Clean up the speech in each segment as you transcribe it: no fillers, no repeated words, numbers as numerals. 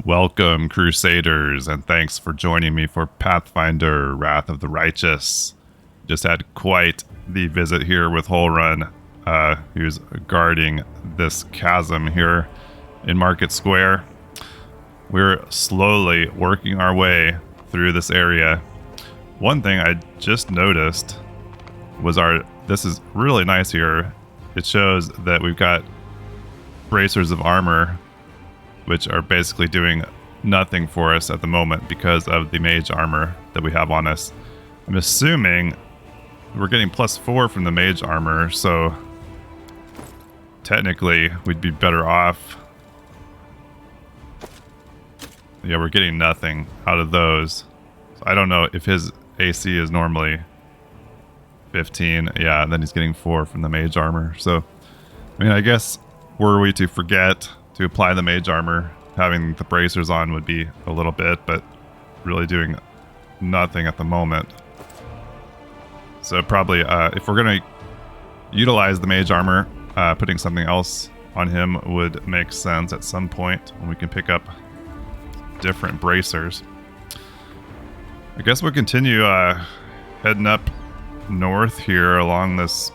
Welcome, Crusaders, and thanks for joining me for Pathfinder, Wrath of the Righteous. Just had quite the visit here with Holrun, who's guarding this chasm here in Market Square. We're slowly working our way through this area. One thing I just noticed was this is really nice here. It shows that we've got bracers of armor, which are basically doing nothing for us at the moment because of the mage armor that we have on us. I'm assuming we're getting +4 from the mage armor, so technically we'd be better off. Yeah, we're getting nothing out of those. So I don't know if his AC is normally 15. Yeah, then he's getting 4 from the mage armor. So, I mean, I guess were we to forget to apply the mage armor, having the bracers on would be a little bit, but really doing nothing at the moment. So probably if we're going to utilize the mage armor, putting something else on him would make sense at some point when we can pick up different bracers. I guess we'll continue heading up north here along this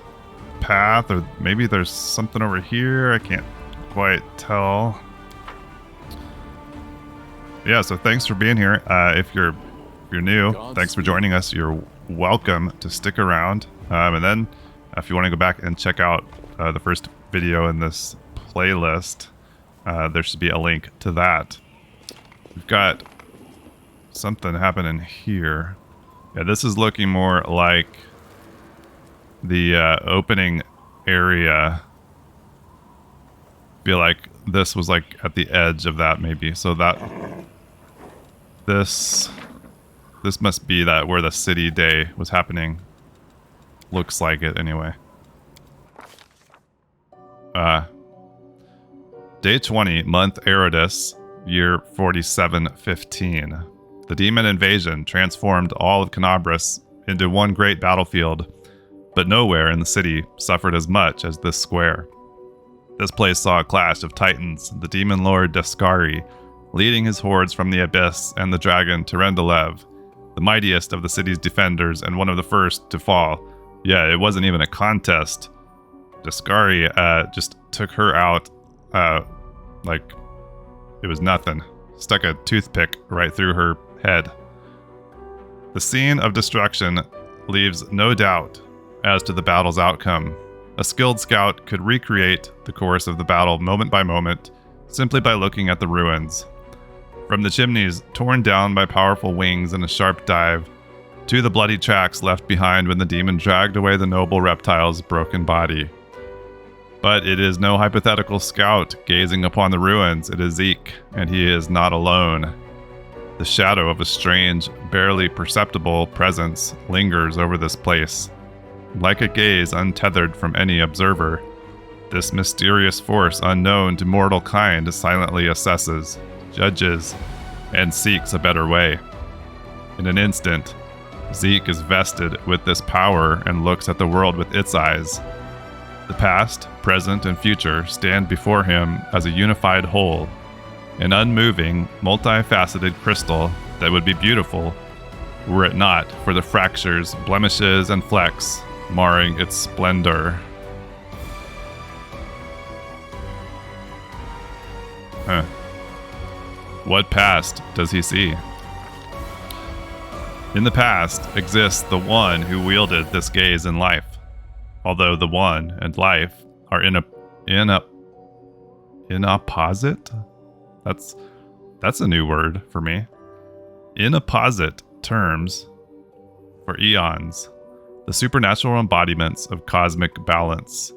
path, or maybe there's something over here. I can't quite tell. Yeah, so thanks for being here. If you're new, thanks for joining us. You're welcome to stick around. And then if you want to go back and check out the first video in this playlist, there should be a link to that. We've got something happening here. Yeah, this is looking more like the opening area. Feel like this was like at the edge of that, maybe. So that this must be that where the city day was happening. Looks like it anyway. Day 20, month Eridus, year 4715. The demon invasion transformed all of Canabras into one great battlefield, but nowhere in the city suffered as much as this square. This place saw a clash of titans, the demon lord Descari, leading his hordes from the abyss, and the dragon Terendelev, the mightiest of the city's defenders and one of the first to fall. Yeah, it wasn't even a contest. Descari just took her out like it was nothing. Stuck a toothpick right through her head. The scene of destruction leaves no doubt as to the battle's outcome. A skilled scout could recreate the course of the battle moment by moment, simply by looking at the ruins. From the chimneys torn down by powerful wings in a sharp dive, to the bloody tracks left behind when the demon dragged away the noble reptile's broken body. But it is no hypothetical scout gazing upon the ruins. It is Zeke, and he is not alone. The shadow of a strange, barely perceptible presence lingers over this place. Like a gaze untethered from any observer, this mysterious force unknown to mortal kind silently assesses, judges, and seeks a better way. In an instant, Zeke is vested with this power and looks at the world with its eyes. The past, present, and future stand before him as a unified whole, an unmoving, multifaceted crystal that would be beautiful were it not for the fractures, blemishes, and flecks marring its splendor. What past does he see? In the past exists the one who wielded this gaze in life, although the one and life are in opposite. That's a new word for me. In opposite terms for eons, the supernatural embodiments of cosmic balance.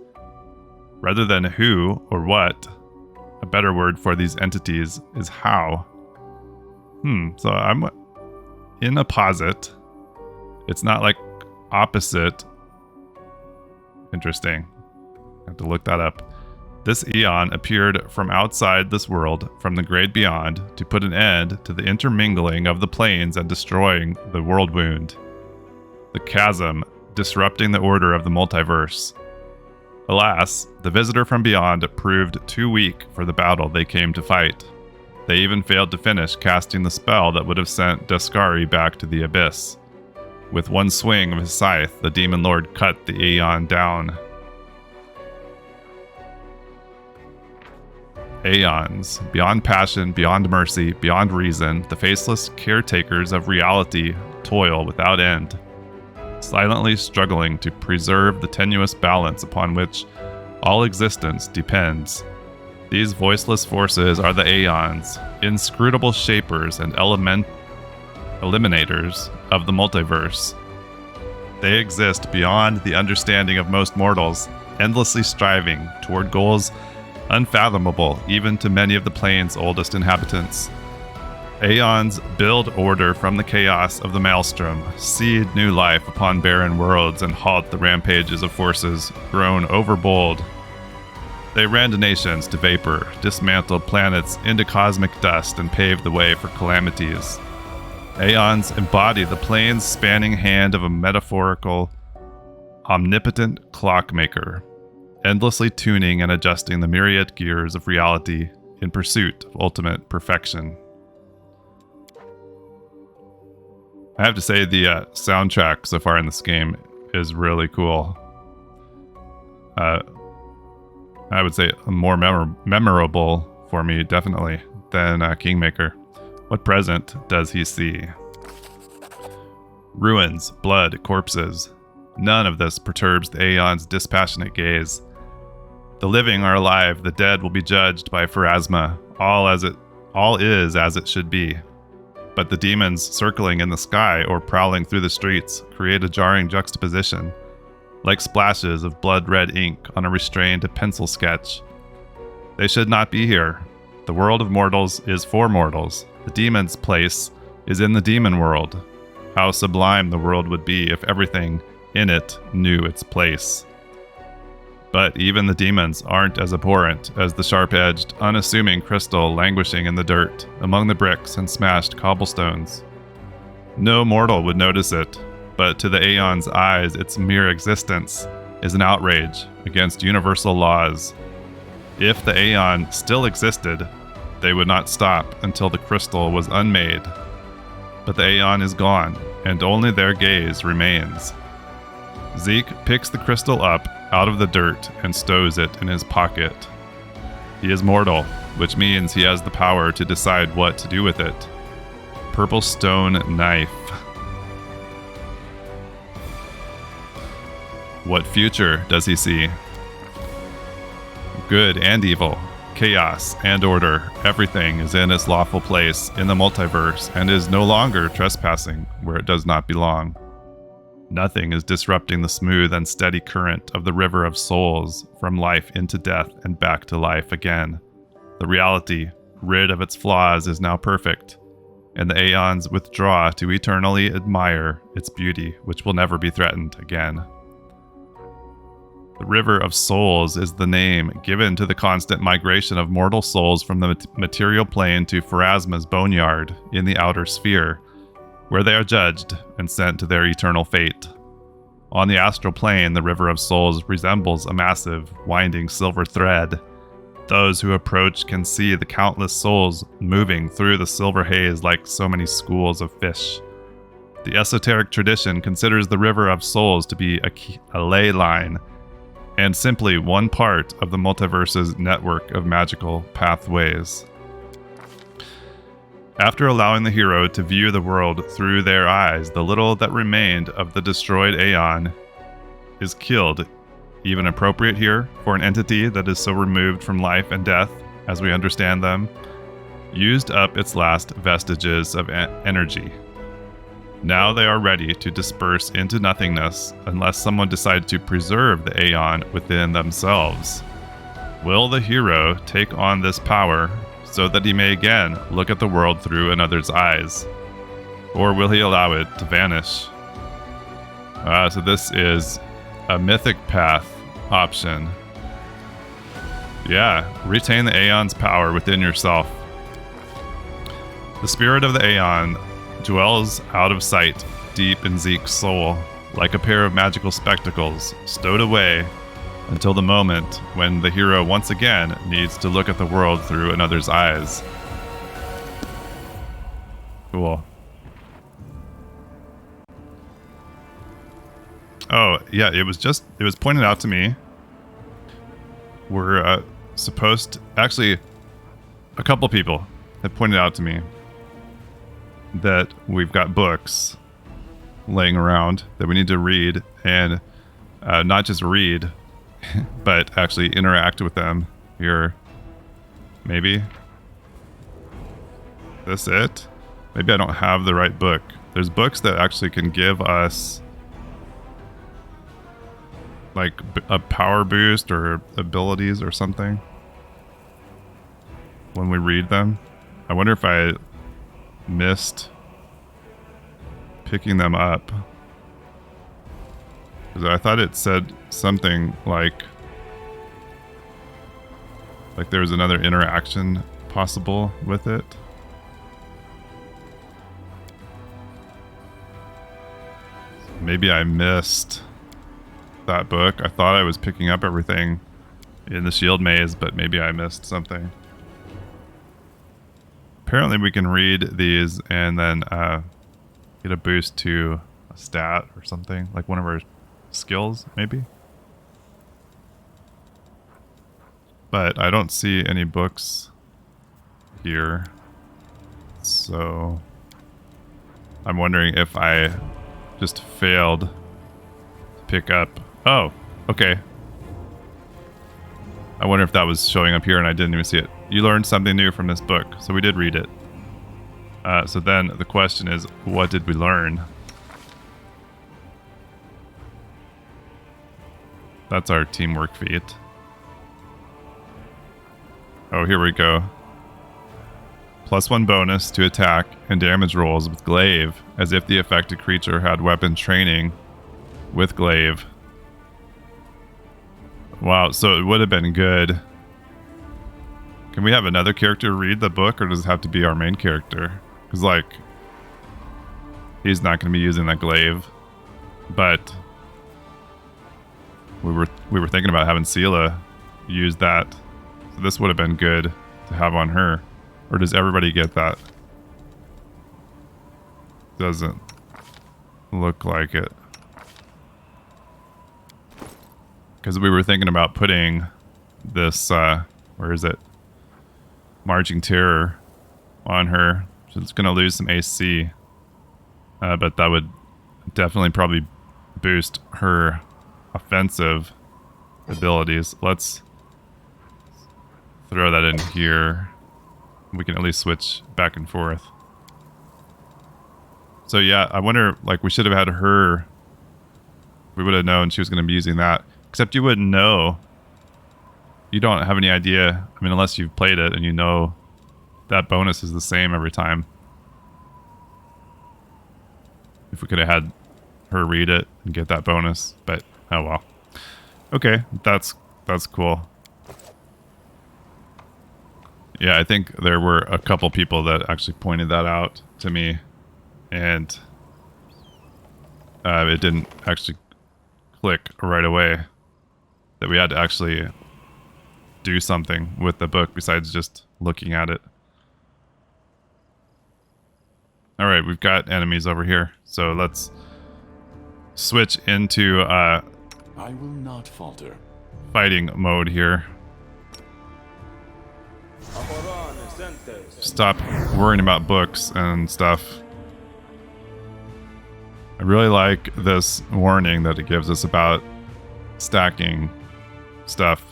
Rather than who or what, a better word for these entities is how. So I'm in opposite. It's not like opposite. Interesting. I have to look that up. This Aeon appeared from outside this world, from the great beyond, to put an end to the intermingling of the planes and destroying the world wound. The chasm, disrupting the order of the multiverse. Alas, the visitor from beyond proved too weak for the battle they came to fight. They even failed to finish casting the spell that would have sent Deskari back to the abyss. With one swing of his scythe, the Demon Lord cut the Aeon down. Aeons, beyond passion, beyond mercy, beyond reason, the faceless caretakers of reality toil without end, silently struggling to preserve the tenuous balance upon which all existence depends. These voiceless forces are the Aeons, inscrutable shapers and eliminators of the multiverse. They exist beyond the understanding of most mortals, endlessly striving toward goals unfathomable even to many of the plane's oldest inhabitants. Aeons build order from the chaos of the maelstrom, seed new life upon barren worlds, and halt the rampages of forces grown overbold. They rend nations to vapor, dismantle planets into cosmic dust, and pave the way for calamities. Aeons embody the plane's spanning hand of a metaphorical, omnipotent clockmaker, endlessly tuning and adjusting the myriad gears of reality in pursuit of ultimate perfection. I have to say the soundtrack so far in this game is really cool. I would say more memorable for me, definitely, than Kingmaker. What present does he see? Ruins, blood, corpses. None of this perturbs the Aeon's dispassionate gaze. The living are alive, the dead will be judged by Pharasma. All is as it should be. But the demons circling in the sky or prowling through the streets create a jarring juxtaposition, like splashes of blood-red ink on a restrained pencil sketch. They should not be here. The world of mortals is for mortals. The demon's place is in the demon world. How sublime the world would be if everything in it knew its place. But even the demons aren't as abhorrent as the sharp-edged, unassuming crystal languishing in the dirt among the bricks and smashed cobblestones. No mortal would notice it, but to the Aeon's eyes, its mere existence is an outrage against universal laws. If the Aeon still existed, they would not stop until the crystal was unmade. But the Aeon is gone, and only their gaze remains. Zeke picks the crystal up out of the dirt and stows it in his pocket. He is mortal, which means he has the power to decide what to do with it. Purple stone knife. What future does he see? Good and evil, chaos and order, everything is in its lawful place in the multiverse and is no longer trespassing where it does not belong. Nothing is disrupting the smooth and steady current of the river of souls from life into death and back to life again. The reality, rid of its flaws, is now perfect, and the Aeons withdraw to eternally admire its beauty, which will never be threatened again. The River of Souls is the name given to the constant migration of mortal souls from the material plane to Pharasma's boneyard in the outer sphere, where they are judged and sent to their eternal fate. On the astral plane, the River of Souls resembles a massive, winding silver thread. Those who approach can see the countless souls moving through the silver haze like so many schools of fish. The esoteric tradition considers the River of Souls to be a ley line, and simply one part of the multiverse's network of magical pathways. After allowing the hero to view the world through their eyes, the little that remained of the destroyed Aeon is killed, even appropriate here for an entity that is so removed from life and death as we understand them, used up its last vestiges of energy. Now they are ready to disperse into nothingness unless someone decides to preserve the Aeon within themselves. Will the hero take on this power so that he may again look at the world through another's eyes? Or will he allow it to vanish? So this is a mythic path option. Yeah, retain the Aeon's power within yourself. The spirit of the Aeon dwells out of sight, deep in Zeke's soul, like a pair of magical spectacles, stowed away until the moment when the hero once again needs to look at the world through another's eyes. Cool. Oh, yeah, it was pointed out to me. We're supposed to, actually, a couple people have pointed out to me that we've got books laying around that we need to read, and not just read, but actually interact with them. Here, maybe this it? Maybe I don't have the right book. There's books that actually can give us like a power boost or abilities or something when we read them. I wonder if I missed picking them up, because I thought it said something like there was another interaction possible with it. Maybe I missed that book. I thought I was picking up everything in the shield maze, but maybe I missed something. Apparently we can read these and then get a boost to a stat or something, like one of our skills, maybe. But I don't see any books here, so I'm wondering if I just failed to pick up. Oh, okay. I wonder if that was showing up here and I didn't even see it. You learned something new from this book, so we did read it. So then the question is, what did we learn? That's our teamwork feat. Oh, here we go. +1 bonus to attack and damage rolls with glaive, as if the affected creature had weapon training with glaive. Wow, so it would have been good. Can we have another character read the book, or does it have to be our main character? Because, like, he's not going to be using that glaive. But we were thinking about having Sela use that. So this would have been good to have on her. Or does everybody get that? Doesn't look like it. Because we were thinking about putting this, where is it? Marching Terror on her. So it's going to lose some AC. But that would definitely probably boost her offensive abilities. Let's throw that in here. We can at least switch back and forth. So yeah, I wonder, like, we should have had her. We would have known she was going to be using that. Except you wouldn't know. You don't have any idea. I mean, unless you've played it and you know that bonus is the same every time. If we could have had her read it and get that bonus. But, oh well. Okay, that's cool. Yeah, I think there were a couple people that actually pointed that out to me. And it didn't actually click right away that we had to actually do something with the book besides just looking at it. All right, we've got enemies over here, so let's switch into I will not falter. Fighting mode here. Stop worrying about books and stuff. I really like this warning that it gives us about stacking stuff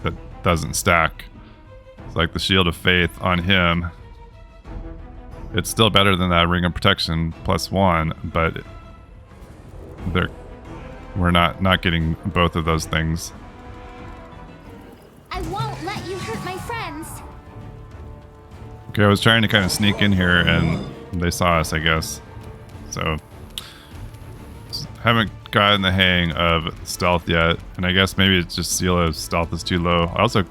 that doesn't stack. It's like the Shield of Faith on him. It's still better than that Ring of Protection +1, but we're not getting both of those things. I won't let you hurt my friends. Okay, I was trying to kind of sneak in here and they saw us, I guess. So haven't gotten the hang of stealth yet, and I guess maybe it's just Sela's stealth is too low. I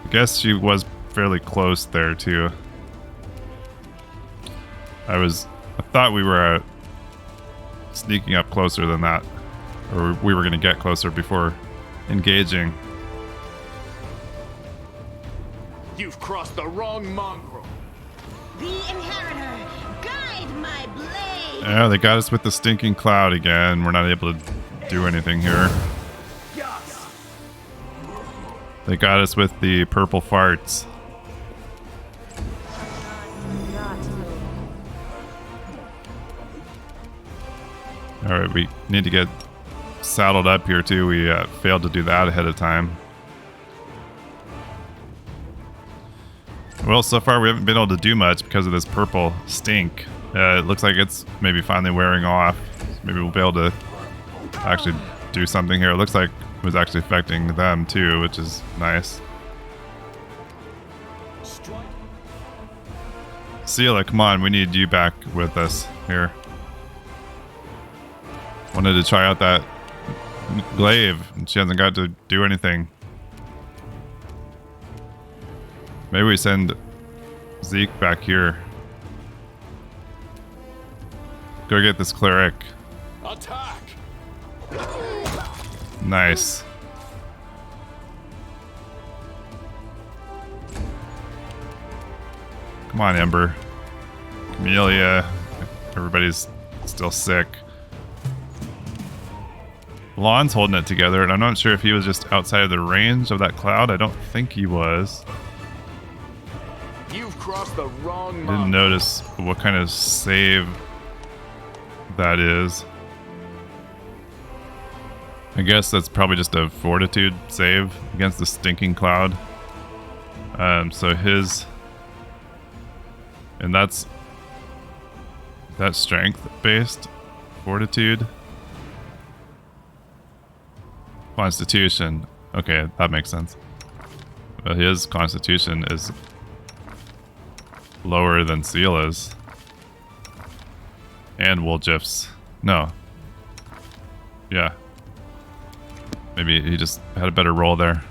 guess she was fairly close there too. I thought we were sneaking up closer than that, or we were going to get closer before engaging. You've crossed the wrong mongrel. The Inheritor. Yeah, they got us with the stinking cloud again. We're not able to do anything here. They got us with the purple farts. Alright, we need to get saddled up here too. We failed to do that ahead of time. Well, so far we haven't been able to do much because of this purple stink. It looks like it's maybe finally wearing off. Maybe we'll be able to actually do something here. It looks like it was actually affecting them too, which is nice. Seela, come on, we need you back with us here. Wanted to try out that glaive, and she hasn't got to do anything. Maybe we send Zeke back here. Go get this cleric. Attack! Nice. Come on, Ember. Camellia. Everybody's still sick. Lon's holding it together, and I'm not sure if he was just outside of the range of that cloud. I don't think he was. You've crossed the wrong Didn't mountain. notice what kind of save that is. I guess that's probably just a fortitude save against the stinking cloud. So his... And that's strength based fortitude. Constitution. Okay, that makes sense. But his constitution is lower than Seela's. And Woljif's. No. Yeah. Maybe he just had a better roll there.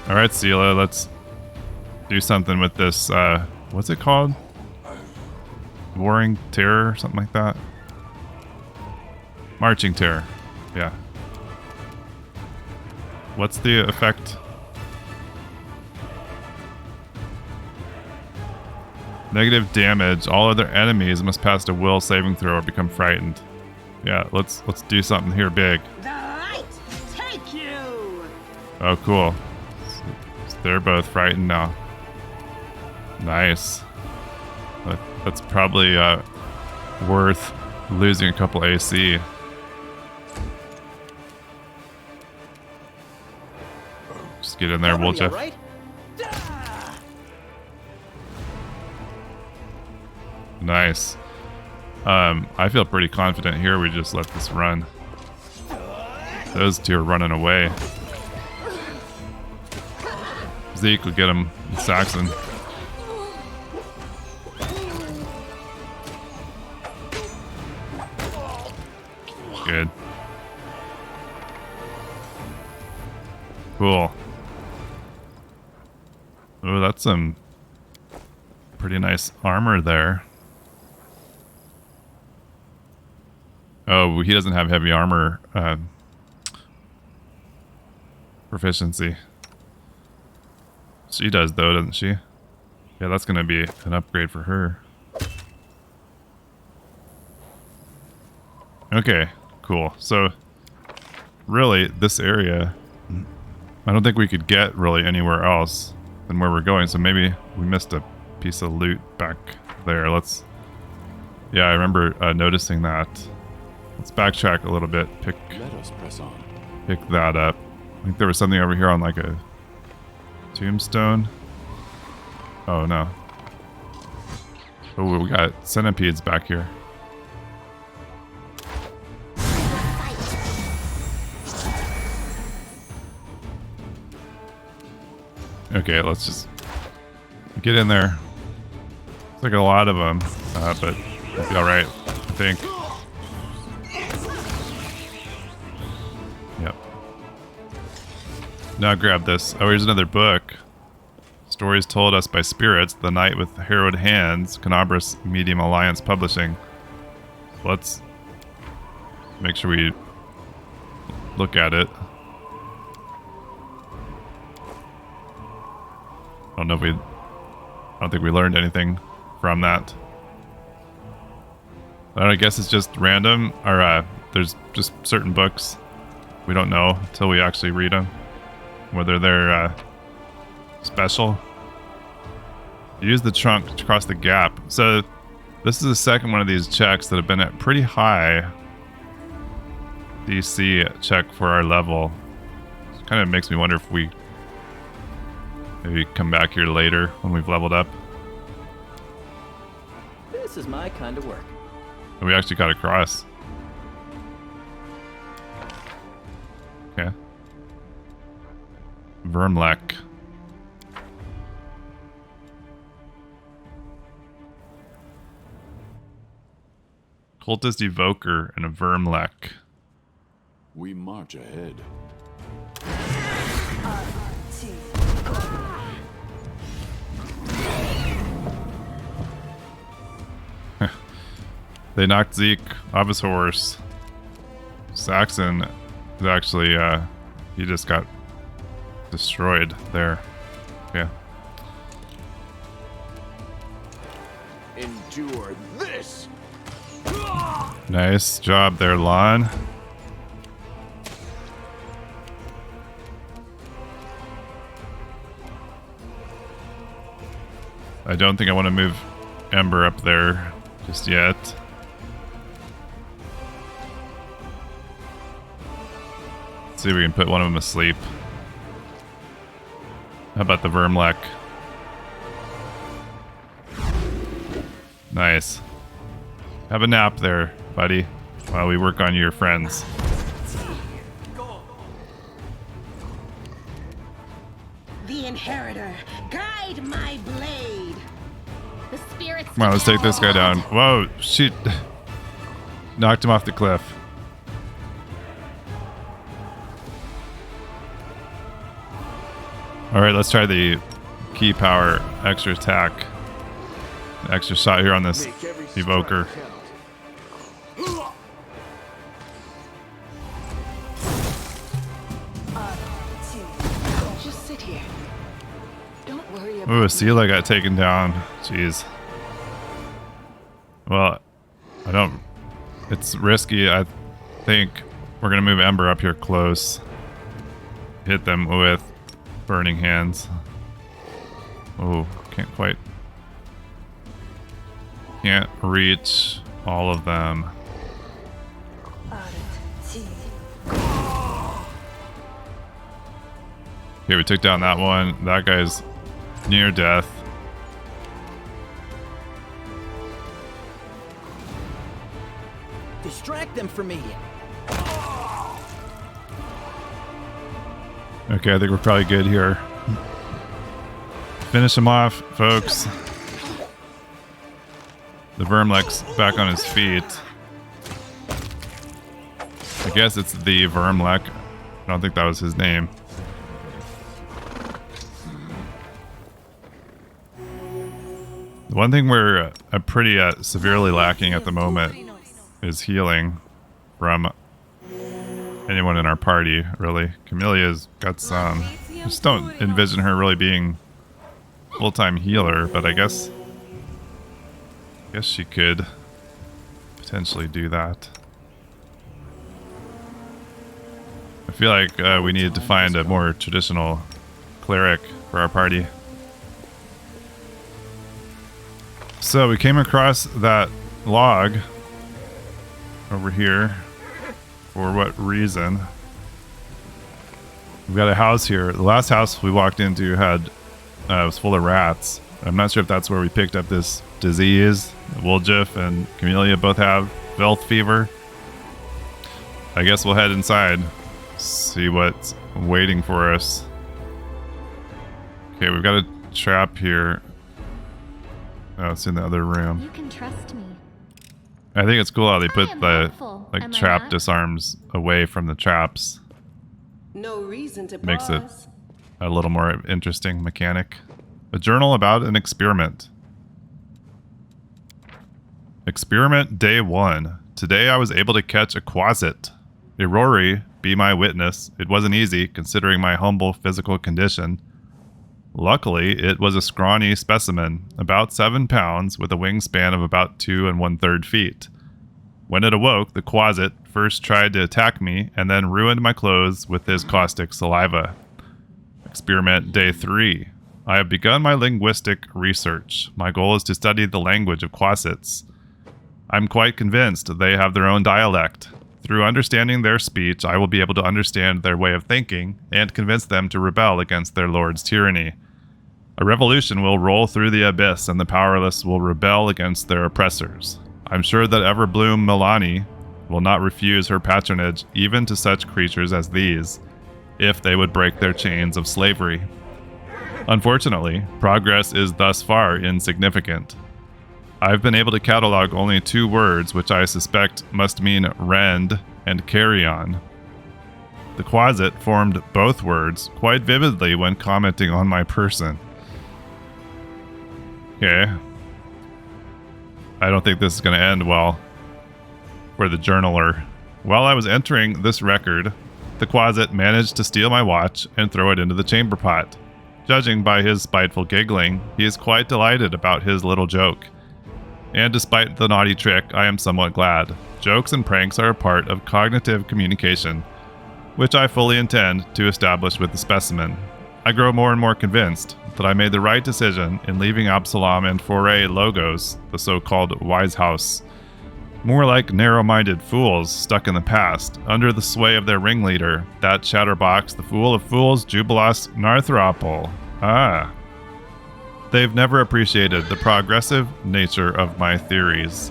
Alright, Seela, let's do something with this, what's it called? Warring Terror, something like that? Marching Terror. Yeah. What's the effect? Negative damage. All other enemies must pass a will saving throw or become frightened. Yeah, let's do something here big. The light take you. Oh, cool. So they're both frightened now. Nice. That's probably worth losing a couple AC. Just get in there, Woljif. Right? Nice. I feel pretty confident here. We just let this run. Those two are running away. Zeke will get him. Saxon. Good. Cool. Oh, that's some pretty nice armor there. Oh, he doesn't have heavy armor proficiency. She does though, doesn't she? Yeah, that's gonna be an upgrade for her. Okay, cool. So, really, this area, I don't think we could get really anywhere else than where we're going. So maybe we missed a piece of loot back there. Let's... Yeah, I remember noticing that. Let's backtrack a little bit. Let us press on. Pick that up. I think there was something over here on like a tombstone. Oh no. Oh, we got centipedes back here. Okay, let's just get in there. It's like a lot of them, but we'll be alright, I think. Yep. Now grab this. Oh, here's another book. Stories told us by spirits, the night with harrowed hands, Canabras Medium Alliance Publishing. Let's make sure we look at it. I don't think we learned anything from that. I guess it's just random, or there's just certain books we don't know until we actually read them, whether they're special. Use the trunk to cross the gap. So this is the second one of these checks that have been at pretty high DC check for our level. It kind of makes me wonder if we maybe come back here later when we've leveled up. This is my kind of work. We actually got across. Okay. Vermlek. Cultist Evoker and a Vermlek. We march ahead. They knocked Zeke off his horse. Saxon is actually, he just got destroyed there. Yeah. Endure this. Nice job there, Lon. I don't think I want to move Ember up there just yet. Let's see if we can put one of them asleep. How about the Vermlek? Nice. Have a nap there, buddy, while we work on your friends. The Inheritor, guide my blade. The spirits. Come on, let's take this guy down. Whoa, shoot. Knocked him off the cliff. Alright, let's try the key power extra attack. Extra shot here on this Make every strike evoker. count. Just sit here. Don't worry about Ooh, Sela got taken down. Jeez. Well, I don't... It's risky. I think we're going to move Ember up here close. Hit them with burning hands. Oh, can't quite... Can't reach all of them. Okay, we took down that one. That guy's near death. Distract them from me. Okay, I think we're probably good here. Finish him off, folks. The Vermlek's back on his feet. I guess it's the Vermlek. I don't think that was his name. The one thing we're pretty severely lacking at the moment is healing from anyone in our party, really. Camelia's got some. Just don't envision her really being full-time healer, but I guess she could potentially do that. I feel like we need to find a more traditional cleric for our party. So we came across that log over here. For what reason? We've got a house here. The last house we walked into had was full of rats. I'm not sure if that's where we picked up this disease. Woljif and Camellia both have veldt fever. I guess we'll head inside, see what's waiting for us. Okay, we've got a trap here. Oh, it's in the other room. You can trust me. I think it's cool how they put am the helpful, like am I trap not? disarms away from the traps. no reason to Makes it pause. a little more interesting mechanic. A journal about an experiment. Experiment day 1. Today I was able to catch a quasit. Irori, be my witness. It wasn't easy considering my humble physical condition. Luckily, it was a scrawny specimen, about 7 pounds, with a wingspan of about 2 1/3 feet. When it awoke, the Quasit first tried to attack me and then ruined my clothes with his caustic saliva. Experiment Day 3. I have begun my linguistic research. My goal is to study the language of Quasits. I'm quite convinced they have their own dialect. Through understanding their speech, I will be able to understand their way of thinking and convince them to rebel against their lord's tyranny. A revolution will roll through the abyss and the powerless will rebel against their oppressors. I'm sure that Everbloom Milani will not refuse her patronage even to such creatures as these, if they would break their chains of slavery. Unfortunately, progress is thus far insignificant. I've been able to catalog only 2 words which I suspect must mean rend and carry on. The Quasit formed both words quite vividly when commenting on my person. Okay. I don't think this is going to end well for the journaler. While I was entering this record, the Quasit managed to steal my watch and throw it into the chamber pot. Judging by his spiteful giggling, he is quite delighted about his little joke. And despite the naughty trick, I am somewhat glad. Jokes and pranks are a part of cognitive communication, which I fully intend to establish with the specimen. I grow more and more convinced that I made the right decision in leaving Absalom and Foray Logos, the so-called Wise House, more like narrow-minded fools stuck in the past, under the sway of their ringleader, that chatterbox, the fool of fools, Jubilas Narthropol. Ah. They've never appreciated the progressive nature of my theories.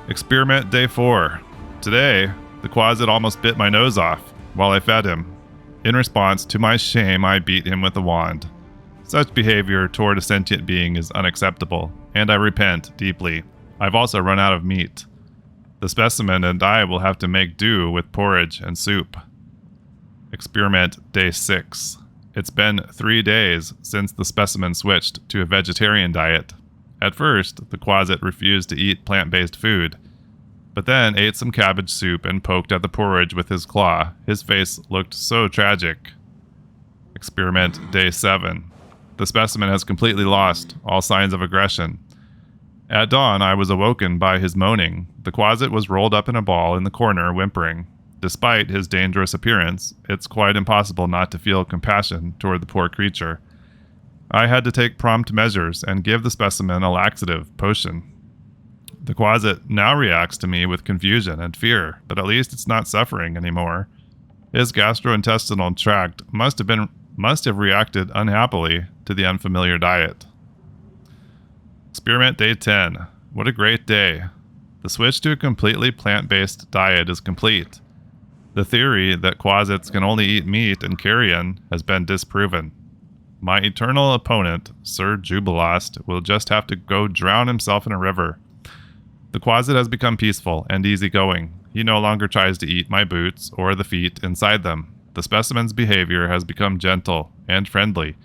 Experiment Day 4. Today, the Quasit almost bit my nose off while I fed him. In response to my shame, I beat him with a wand. Such behavior toward a sentient being is unacceptable, and I repent deeply. I've also run out of meat. The specimen and I will have to make do with porridge and soup. Experiment Day 6. It's been 3 days since the specimen switched to a vegetarian diet. At first, the Quasit refused to eat plant-based food, but then ate some cabbage soup and poked at the porridge with his claw. His face looked so tragic. Experiment Day 7. The specimen has completely lost all signs of aggression. At dawn, I was awoken by his moaning. The Quasit was rolled up in a ball in the corner, whimpering. Despite his dangerous appearance, it's quite impossible not to feel compassion toward the poor creature. I had to take prompt measures and give the specimen a laxative potion. The Quasit now reacts to me with confusion and fear, but at least it's not suffering anymore. His gastrointestinal tract must have reacted unhappily to the unfamiliar diet. Experiment Day 10. What a great day. The switch to a completely plant-based diet is complete. The theory that Quasits can only eat meat and carrion has been disproven. My eternal opponent, Sir Jubilast, will just have to go drown himself in a river. The Quasit has become peaceful and easygoing. He no longer tries to eat my boots or the feet inside them. The specimen's behavior has become gentle and friendly.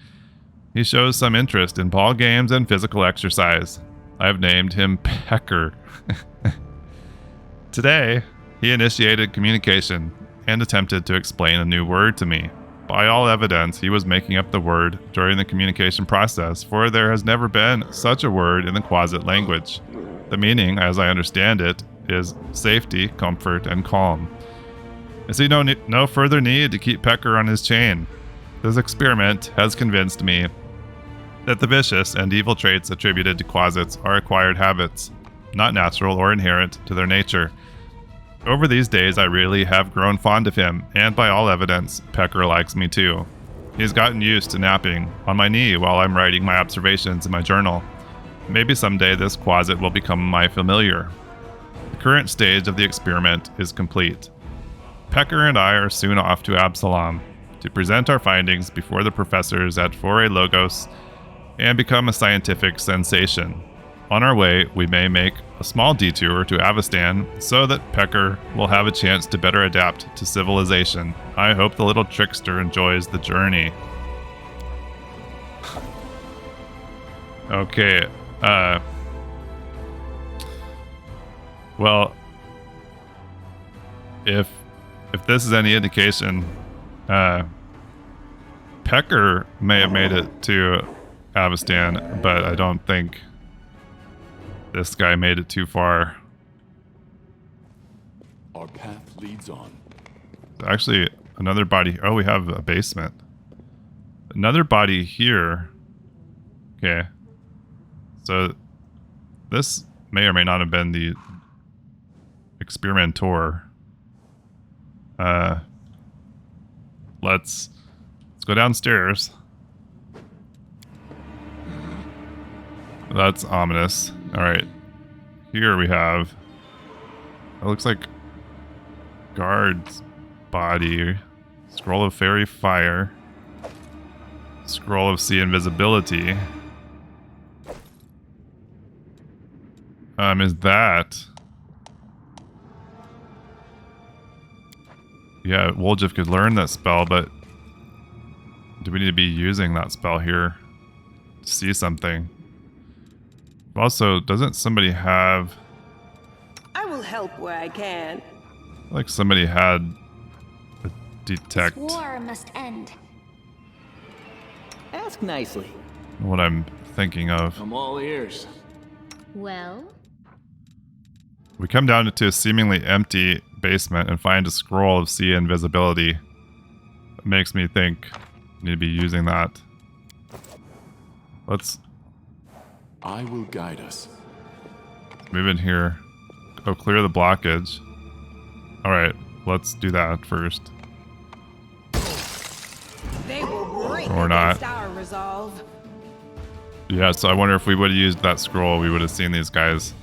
He shows some interest in ball games and physical exercise. I've named him Pecker. Today, he initiated communication and attempted to explain a new word to me. By all evidence, he was making up the word during the communication process, for there has never been such a word in the Quasit language. The meaning, as I understand it, is safety, comfort, and calm. I see no further need to keep Pecker on his chain. This experiment has convinced me that the vicious and evil traits attributed to Quasits are acquired habits, not natural or inherent to their nature. Over these days, I really have grown fond of him, and by all evidence, Pecker likes me too. He's gotten used to napping on my knee while I'm writing my observations in my journal. Maybe someday this Quasit will become my familiar. The current stage of the experiment is complete. Pecker and I are soon off to Absalom to present our findings before the professors at Foray Logos and become a scientific sensation. On our way, we may make a small detour to Avestan so that Pecker will have a chance to better adapt to civilization. I hope the little trickster enjoys the journey. Okay, well, if this is any indication, Pecker may have made it to Avestan, but I don't think this guy made it too far. Our path leads on. Actually, another body. Oh, we have a basement. Another body here. Okay. So this may or may not have been the experimenter. Let's go downstairs. That's ominous. All right. Here we have. It looks like guard's body. Scroll of fairy fire. Scroll of sea invisibility. Is that? Yeah, Woljif could learn that spell, but do we need to be using that spell here to see something? Also, doesn't somebody have... I will help where I can. Like somebody had a detect. This war must end. Ask nicely. What I'm thinking of. I'm all ears. Well, We come down into a seemingly empty basement and find a scroll of sea invisibility. It makes me think we need to be using that. Let's I will guide us. move in here. Go clear the blockage. Alright, let's do that first. They will break Or not. against our resolve. Yeah, so I wonder if we would have used that scroll, we would have seen these guys.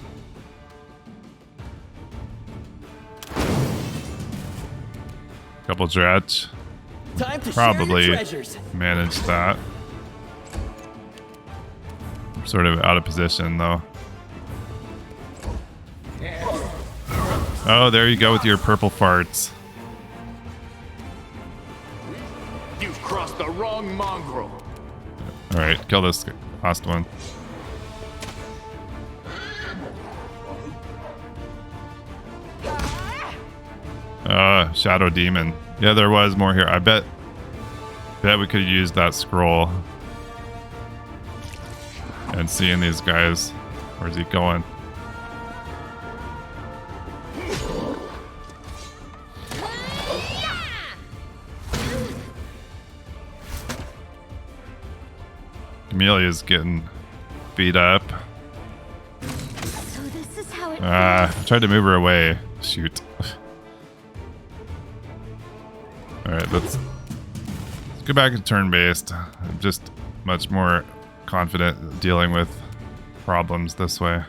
Couple dredge. Time to Probably share your treasures. manage that. I'm sort of out of position though. Oh, there you go with your purple farts. You've crossed the wrong mongrel. Alright, kill this last one. Shadow Demon. Yeah, there was more here. I bet we could have used that scroll. And seeing these guys. Where's he going? Amelia's getting beat up. so this is how it I tried to move her away. Shoot. Alright, let's go back to turn-based. I'm just much more confident dealing with problems this way.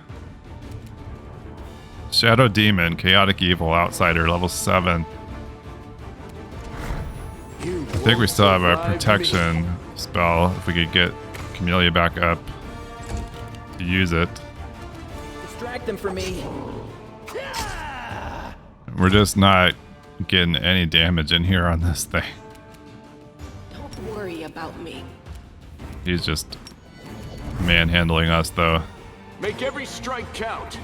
Shadow Demon, Chaotic Evil, Outsider, level 7. I think we still have our protection spell. If we could get Camellia back up to use it. Distract them for me. We're just not getting any damage in here on this thing. Don't worry about me. He's just manhandling us though. Make every strike count.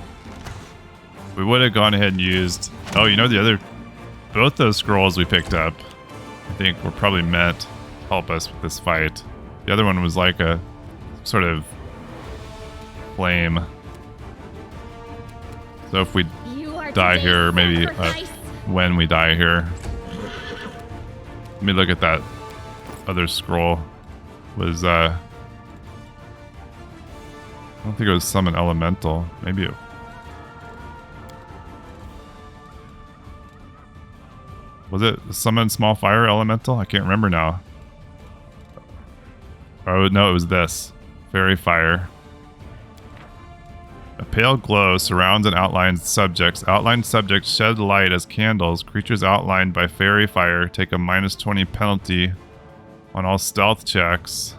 We would have gone ahead and used... Oh, you know the other... Both those scrolls we picked up, I think were probably meant to help us with this fight. The other one was like a sort of flame. So if we you are die today's here, maybe sacrifice. when we die here. Let me look at that other scroll. Was I don't think it was summon elemental. Maybe it... Was it summon small fire elemental? I can't remember now. Oh no, it was this. Fairy fire. A pale glow surrounds and outlines subjects. Outlined subjects shed light as candles. Creatures outlined by fairy fire take a -20 penalty on all stealth checks.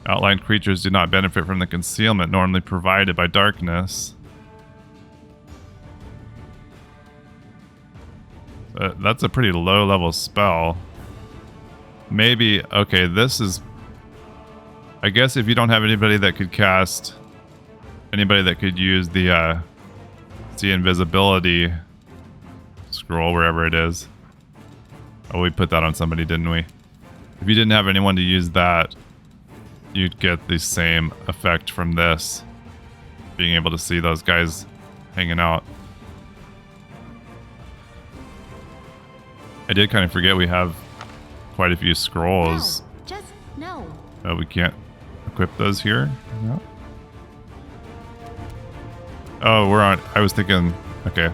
Outlined creatures do not benefit from the concealment normally provided by darkness. That's a pretty low level spell. Maybe, okay, this is... I guess if you don't have anybody that could cast... Anybody that could use the see invisibility scroll wherever it is. Oh, we put that on somebody, didn't we? If you didn't have anyone to use that, you'd get the same effect from this. Being able to see those guys hanging out. I did kind of forget we have quite a few scrolls. No, just no. Oh, we can't equip those here? No. Oh, we're on. I was thinking, okay.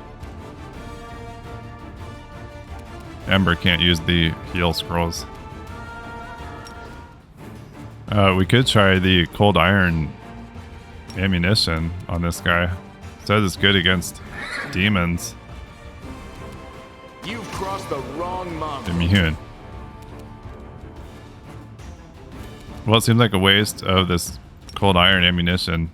Ember can't use the heal scrolls. We could try the cold iron ammunition on this guy. It says it's good against demons. You've crossed the wrong mongrel. Immune. Well, it seems like a waste of this cold iron ammunition.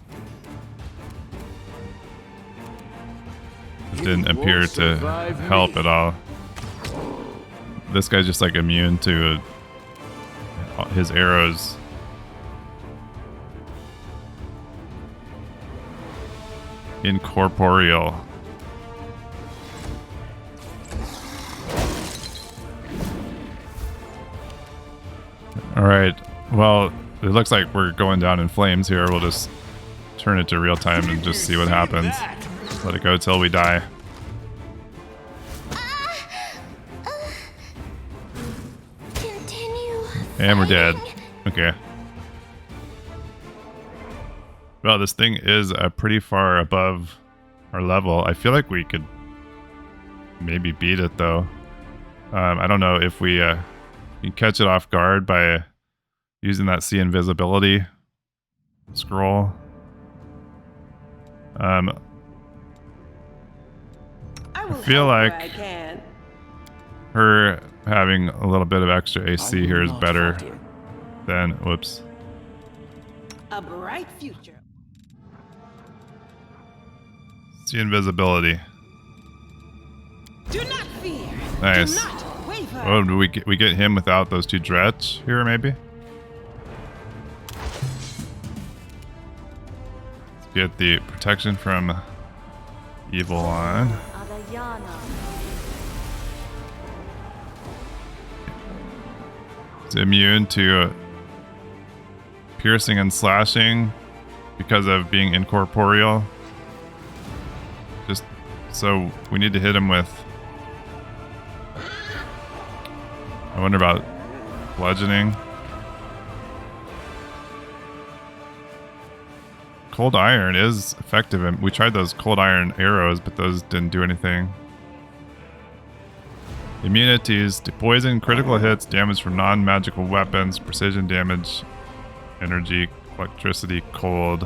It didn't appear to help at all. This guy's just like immune to his arrows. Incorporeal. Alright, well, it looks like we're going down in flames here. We'll just turn it to real time and just see what happens. Let it go till we die. Continue. And we're dead. fighting. Okay. Well, this thing is pretty far above our level. I feel like we could maybe beat it, though. I don't know if we can catch it off guard by using that see invisibility scroll. I will feel help like where I can. her having a little bit of extra AC here is better than... Whoops. A bright future. See invisibility. Do not fear. Nice. Do not waver. Oh, do we get him without those two dretch here, maybe? Let's get the protection from evil on. It's immune to piercing and slashing because of being incorporeal. Just so we need to hit him with... I wonder about bludgeoning. Cold iron is effective. And we tried those cold iron arrows, but those didn't do anything. Immunities to poison, critical hits, damage from non-magical weapons, precision damage, energy, electricity, cold,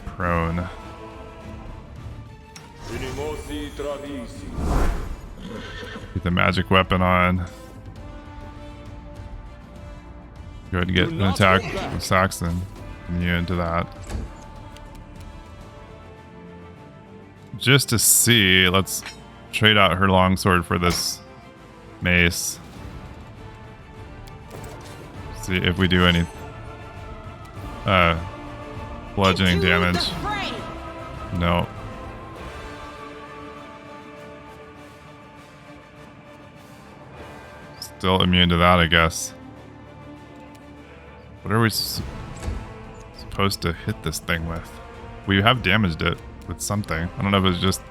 prone. Get the magic weapon on. Go ahead and get an attack with Saxon. Immune to that. Just to see, let's trade out her longsword for this mace. See if we do any bludgeoning damage. No. Still immune to that, I guess. What are we supposed to hit this thing with? We have damaged it with something. I don't know if it was just...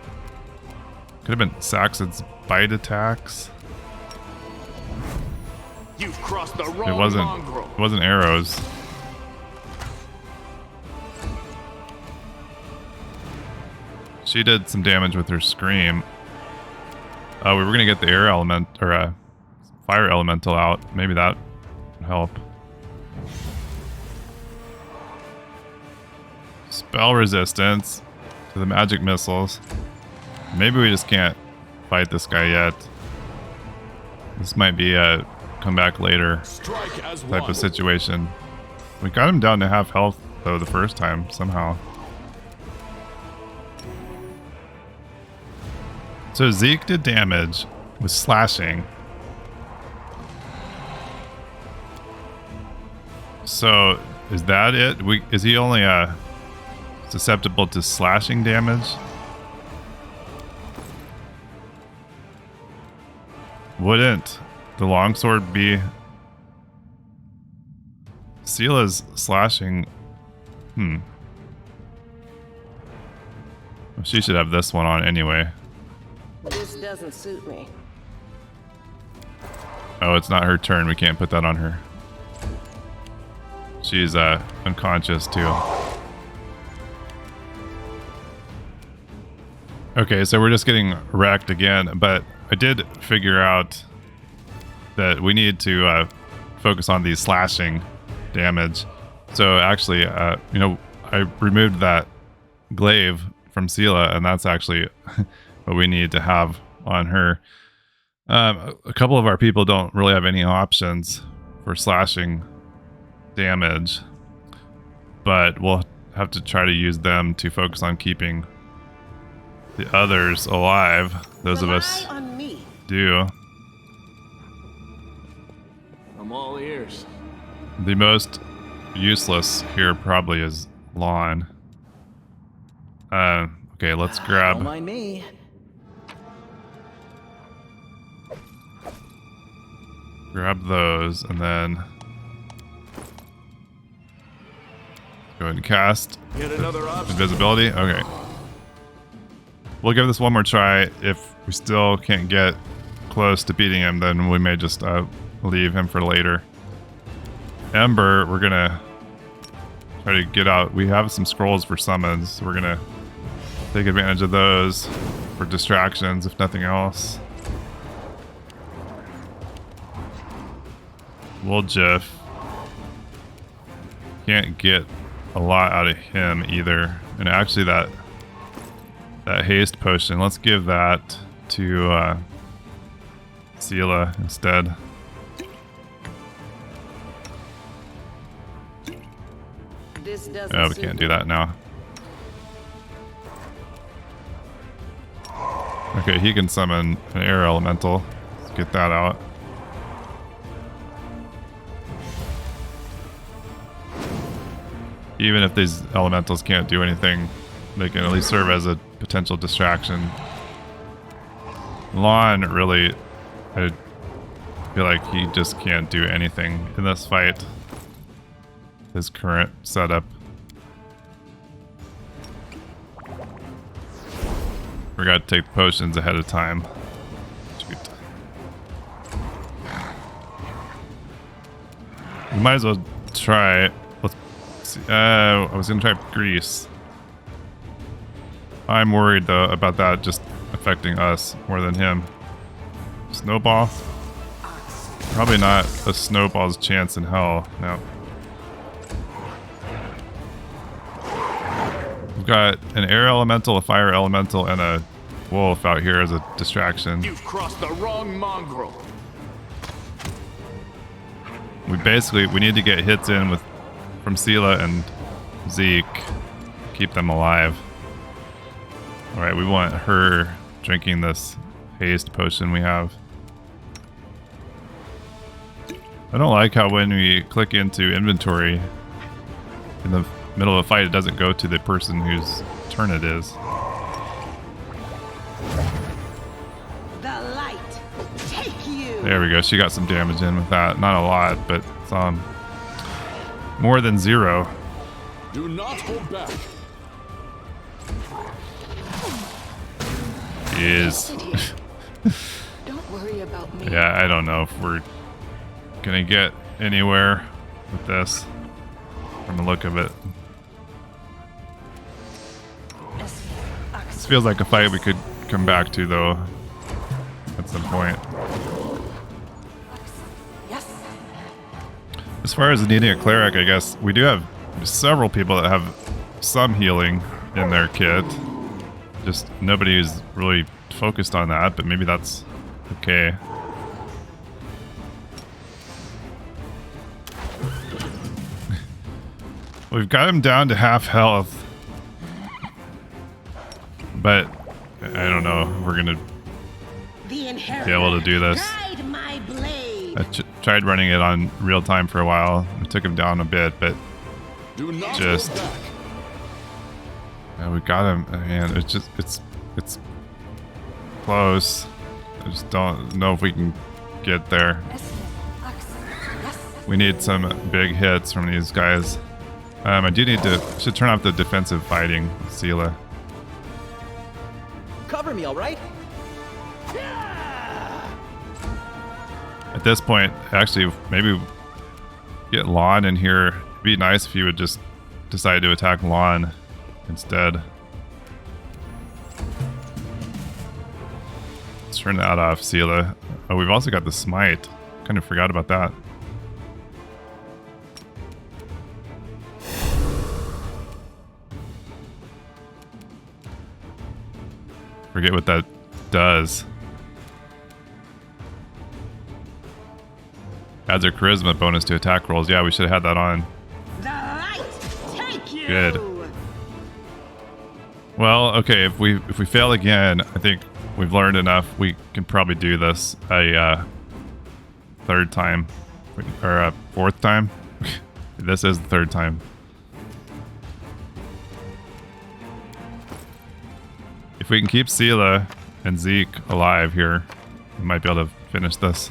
Could have been Saxon's bite attacks. You've crossed the wrong It wasn't. mongrel. It wasn't arrows. She did some damage with her scream. Oh, we were gonna get the air element or fire elemental out. Maybe that would help. Spell resistance to the magic missiles. Maybe we just can't fight this guy yet. This might be a come back later type of situation. We got him down to half health though the first time somehow. So Zeke did damage with slashing. So is that it? Is he only susceptible to slashing damage? Wouldn't the longsword be... Sela's slashing... Well, she should have this one on anyway. This doesn't suit me. Oh, it's not her turn. We can't put that on her. She's unconscious too. Okay, so we're just getting wrecked again, but I did figure out that we need to focus on these slashing damage. So actually, you know, I removed that glaive from Sela, and that's actually what we need to have on her. A couple of our people don't really have any options for slashing damage, but we'll have to try to use them to focus on keeping the others alive. Those of us Rely on me. do. I'm all ears. The most useless here probably is Lawn. Okay, let's Don't grab. mind me. Grab those and then go ahead and cast Yet another obstacle. invisibility. Okay. We'll give this one more try. If we still can't get close to beating him, then we may just leave him for later. Ember, we're gonna try to get out. We have some scrolls for summons, so we're gonna take advantage of those for distractions, if nothing else. We'll Jiff. Can't get a lot out of him either. And actually that haste potion, let's give that to Sela instead. This doesn't Oh, we suit can't me. do that now. Okay, he can summon an air elemental. Let's get that out. Even if these elementals can't do anything, they can at least serve as a potential distraction. Lon really, I feel like he just can't do anything in this fight. His current setup. Forgot to take potions ahead of time. Shoot. We might as well try. Let's see. I was gonna try grease. I'm worried though about that just affecting us more than him. Snowball? Probably not a snowball's chance in hell. No. We've got an air elemental, a fire elemental, and a wolf out here as a distraction. You've crossed the wrong mongrel. We need to get hits in with from Sela and Zeke. Keep them alive. Alright, we want her drinking this haste potion we have. I don't like how when we click into inventory in the middle of a fight, it doesn't go to the person whose turn it is. The light, take you. There we go. She got some damage in with that. Not a lot, but some. More than 0. Do not hold back. Is. Don't worry about me. Yeah, I don't know if we're gonna get anywhere with this from the look of it. This feels like a fight we could come back to though at some point. Yes. As far as needing a cleric, I guess we do have several people that have some healing in their kit. Just nobody who's really focused on that, but maybe that's okay. We've got him down to half health, but I don't know if we're gonna The inheritor. be able to do this. Guide my blade. I tried running it on real time for a while. It took him down a bit, but Do not Just- hold back. yeah, we got him. Man, it's close. I just don't know if we can get there. We need some big hits from these guys. I do need to should turn off the defensive fighting with Sela. Cover me, all right? At this point, actually, maybe get Lon in here. It'd be nice if you would just decide to attack Lon instead. Let's turn that off, Sela. Oh, we've also got the smite. Kind of forgot about that. Forget what that does. Adds our charisma bonus to attack rolls. Yeah, we should have had that on. The light take you. Good. Well, okay, if we fail again, I think we've learned enough. We can probably do this a third time. Or a fourth time. This is the third time. If we can keep Sela and Zeke alive here, we might be able to finish this.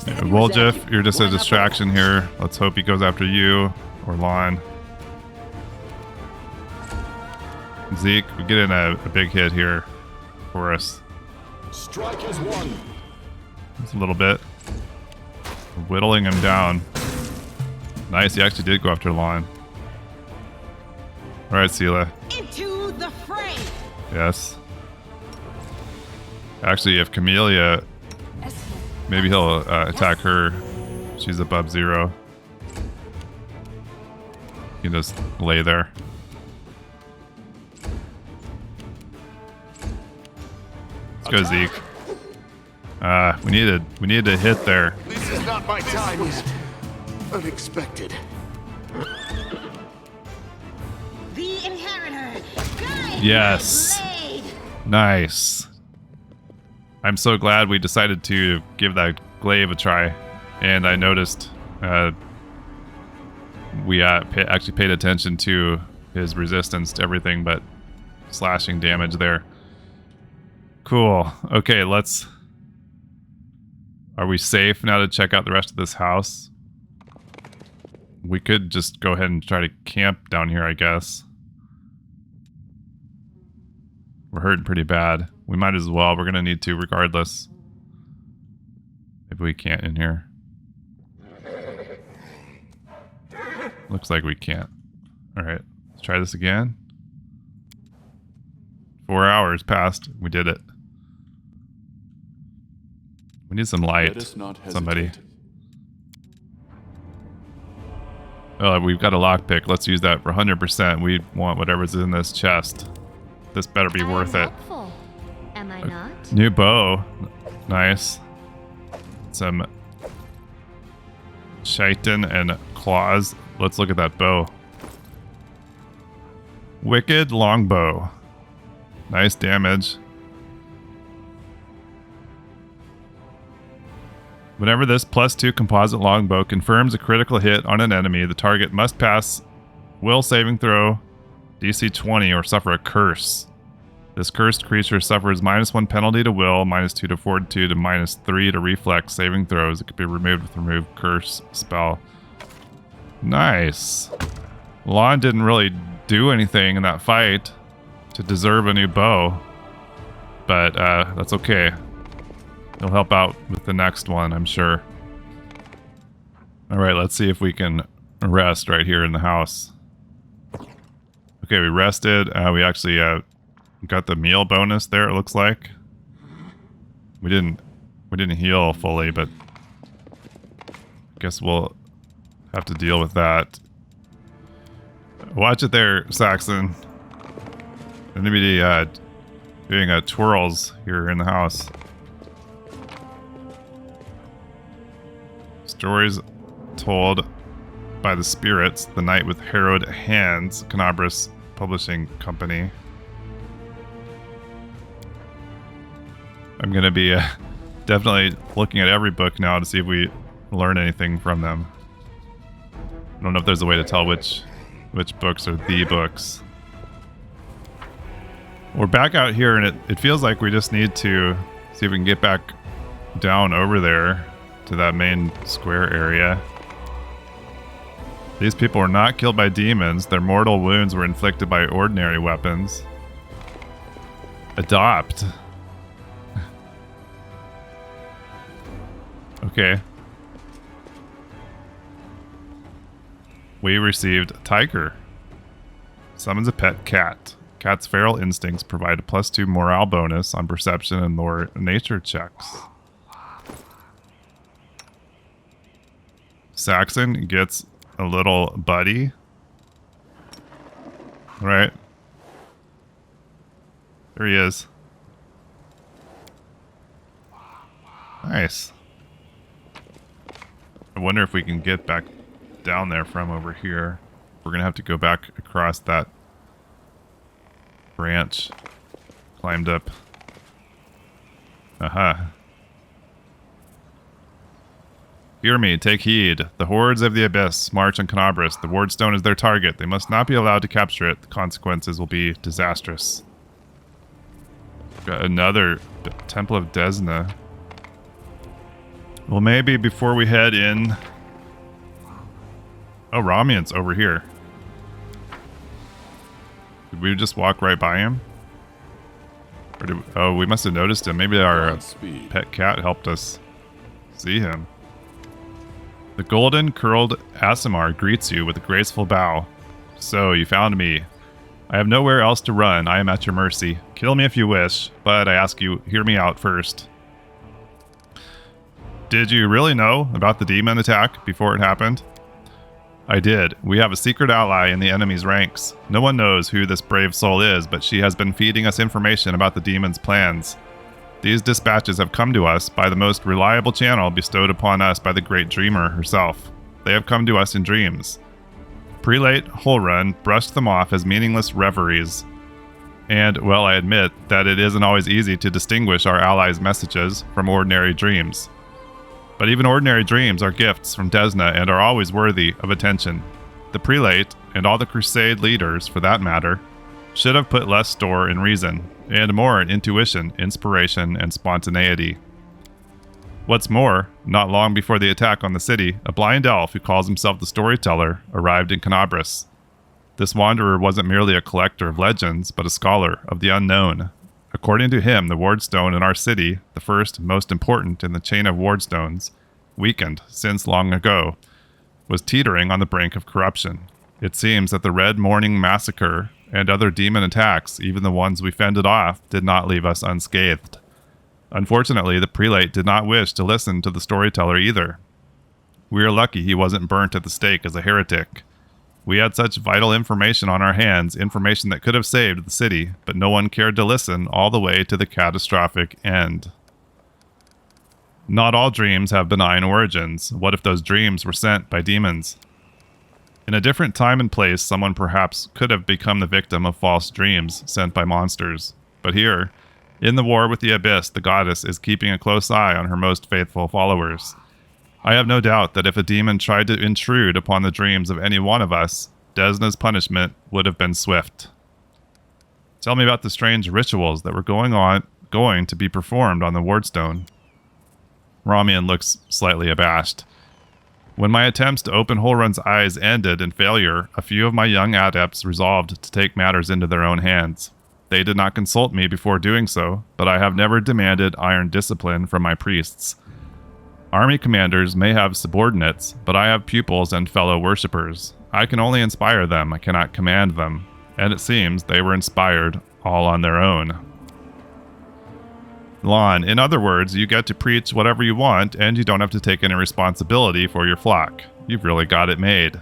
Yeah, Woljeff, you're just a distraction here. Let's hope he goes after you or Lon. Zeke, we get in a big hit here for us. Strike as one. Just a little bit. Whittling him down. Nice, he actually did go after Lon. Alright, Sela. Into the fray. Yes. Actually, if Camellia, maybe he'll attack her. She's above 0. You can just lay there. Let's go, Zeke. We needed a hit there. This is not my time yet. Unexpected. The inheritor. Guide Yes. my blade. Nice. I'm so glad we decided to give that glaive a try. And I noticed we actually paid attention to his resistance to everything but slashing damage there. Cool. Okay, let's... Are we safe now to check out the rest of this house? We could just go ahead and try to camp down here, I guess. We're hurting pretty bad. We might as well. We're going to need to regardless. Maybe we can't in here. Looks like we can't. Alright, let's try this again. 4 hours passed. We did it. We need some light. Somebody. Oh, we've got a lockpick. Let's use that for 100%. We want whatever's in this chest. This better be worth it. Helpful. Am I not? New bow. Nice. Some chitin and claws. Let's look at that bow. Wicked longbow. Nice damage. Whenever this +2 composite longbow confirms a critical hit on an enemy, the target must pass will saving throw DC 20 or suffer a curse. This cursed creature suffers -1 penalty to will, -2 to fortitude, and -3 to reflex saving throws. It could be removed with remove curse spell. Nice. Lon didn't really do anything in that fight to deserve a new bow, but that's okay. He'll help out with the next one, I'm sure. Alright, let's see if we can rest right here in the house. Okay, we rested. We actually got the meal bonus there, it looks like. We didn't heal fully, but I guess we'll have to deal with that. Watch it there, Saxon. Anybody doing twirls here in the house. Stories told by the spirits, the night with harrowed hands, Canabras Publishing Company. I'm going to be definitely looking at every book now to see if we learn anything from them. I don't know if there's a way to tell which books are the books. We're back out here, and it feels like we just need to see if we can get back down over there to that main square area. These people were not killed by demons. Their mortal wounds were inflicted by ordinary weapons. Adopt. Okay. We received Tiger. Summons a pet cat. Cat's feral instincts provide a +2 morale bonus on perception and lore nature checks. Saxon gets a little buddy. Right. There he is. Nice. I wonder if we can get back down there from over here. We're gonna have to go back across that branch. Climbed up. Aha. Hear me, take heed. The hordes of the Abyss march on Canabras. The Wardstone is their target. They must not be allowed to capture it. The consequences will be disastrous. Got another Temple of Desna. Well, maybe before we head in... Oh, Ramien's over here. Did we just walk right by him? Or did we... Oh, we must have noticed him. Maybe our pet cat helped us see him. The golden curled Aasimar greets you with a graceful bow. So, you found me. I have nowhere else to run. I am at your mercy. Kill me if you wish, but I ask you, hear me out first. Did you really know about the demon attack before it happened? I did. We have a secret ally in the enemy's ranks. No one knows who this brave soul is, but she has been feeding us information about the demon's plans. These dispatches have come to us by the most reliable channel bestowed upon us by the great dreamer herself. They have come to us in dreams. Prelate Holrun brushed them off as meaningless reveries. And, well, I admit that it isn't always easy to distinguish our allies' messages from ordinary dreams. But even ordinary dreams are gifts from Desna and are always worthy of attention. The prelate, and all the crusade leaders for that matter, should have put less store in reason, and more in intuition, inspiration, and spontaneity. What's more, not long before the attack on the city, a blind elf who calls himself the Storyteller arrived in Canabras. This wanderer wasn't merely a collector of legends, but a scholar of the unknown. According to him, the Wardstone in our city, the first, most important in the chain of Wardstones, weakened since long ago, was teetering on the brink of corruption. It seems that the Red Morning Massacre and other demon attacks, even the ones we fended off, did not leave us unscathed. Unfortunately, the prelate did not wish to listen to the Storyteller either. We are lucky he wasn't burnt at the stake as a heretic. We had such vital information on our hands, information that could have saved the city, but no one cared to listen all the way to the catastrophic end. Not all dreams have benign origins. What if those dreams were sent by demons? In a different time and place, someone perhaps could have become the victim of false dreams sent by monsters. But here, in the war with the Abyss, the goddess is keeping a close eye on her most faithful followers. I have no doubt that if a demon tried to intrude upon the dreams of any one of us, Desna's punishment would have been swift. Tell me about the strange rituals that were going to be performed on the Wardstone. Ramien looks slightly abashed. When my attempts to open Holrun's eyes ended in failure, a few of my young adepts resolved to take matters into their own hands. They did not consult me before doing so, but I have never demanded iron discipline from my priests. Army commanders may have subordinates, but I have pupils and fellow worshippers. I can only inspire them, I cannot command them. And it seems they were inspired all on their own. Lon, in other words, you get to preach whatever you want, and you don't have to take any responsibility for your flock. You've really got it made.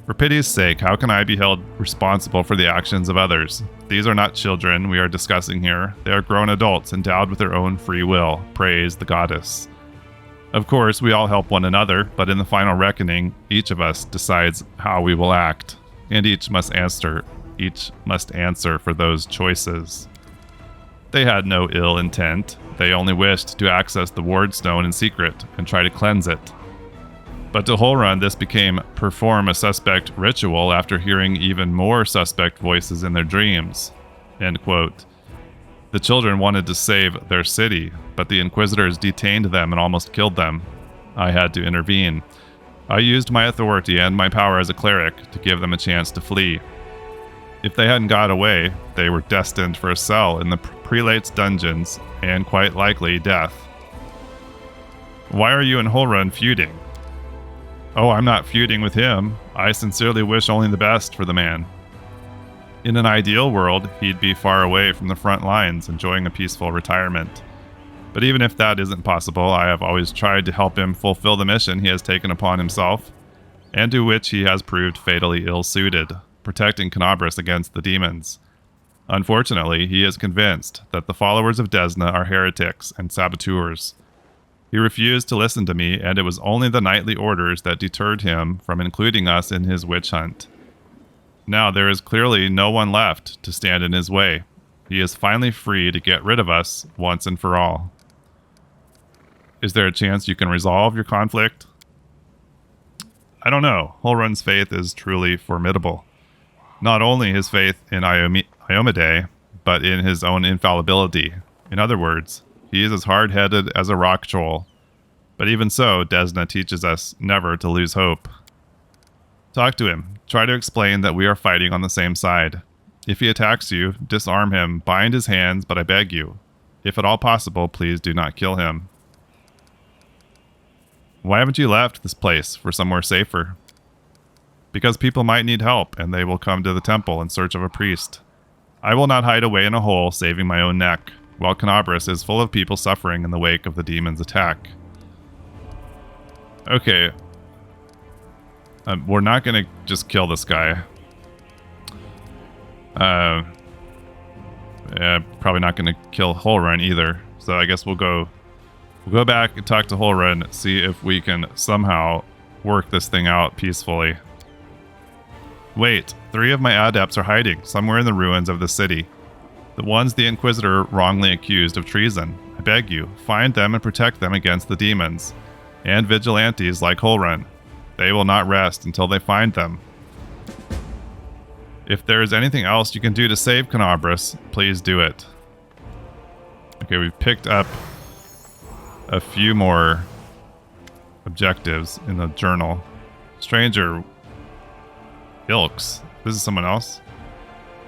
For pity's sake, how can I be held responsible for the actions of others? These are not children we are discussing here. They are grown adults endowed with their own free will. Praise the goddess. Of course, we all help one another, but in the final reckoning, each of us decides how we will act, and each must answer for those choices. They had no ill intent. They only wished to access the Wardstone in secret and try to cleanse it. But to Holrun, this became perform a suspect ritual after hearing even more suspect voices in their dreams. End quote. The children wanted to save their city, but the Inquisitors detained them and almost killed them. I had to intervene. I used my authority and my power as a cleric to give them a chance to flee. If they hadn't got away, they were destined for a cell in the prelate's dungeons, and quite likely death. Why are you and Holrun feuding? Oh, I'm not feuding with him. I sincerely wish only the best for the man. In an ideal world, he'd be far away from the front lines, enjoying a peaceful retirement. But even if that isn't possible, I have always tried to help him fulfill the mission he has taken upon himself, and to which he has proved fatally ill-suited, protecting Canobris against the demons. Unfortunately, he is convinced that the followers of Desna are heretics and saboteurs. He refused to listen to me, and it was only the knightly orders that deterred him from including us in his witch hunt. Now there is clearly no one left to stand in his way. He is finally free to get rid of us once and for all. Is there a chance you can resolve your conflict? I don't know. Holrun's faith is truly formidable. Not only his faith in Iomedae, but in his own infallibility. In other words, he is as hard-headed as a rock troll. But even so, Desna teaches us never to lose hope. Talk to him. Try to explain that we are fighting on the same side. If he attacks you, disarm him, bind his hands, but I beg you. If at all possible, please do not kill him. Why haven't you left this place for somewhere safer? Because people might need help, and they will come to the temple in search of a priest. I will not hide away in a hole, saving my own neck, while Canobris is full of people suffering in the wake of the demon's attack. Okay. We're not going to just kill this guy. Yeah, probably not going to kill Holrun either. So I guess we'll go back and talk to Holrun, see if we can somehow work this thing out peacefully. Wait, 3 of my adepts are hiding somewhere in the ruins of the city. The ones the Inquisitor wrongly accused of treason. I beg you, find them and protect them against the demons. And vigilantes like Holrun. They will not rest until they find them. If there is anything else you can do to save Canobris, please do it. Okay, we've picked up a few more objectives in the journal. Stranger Lurks. This is someone else.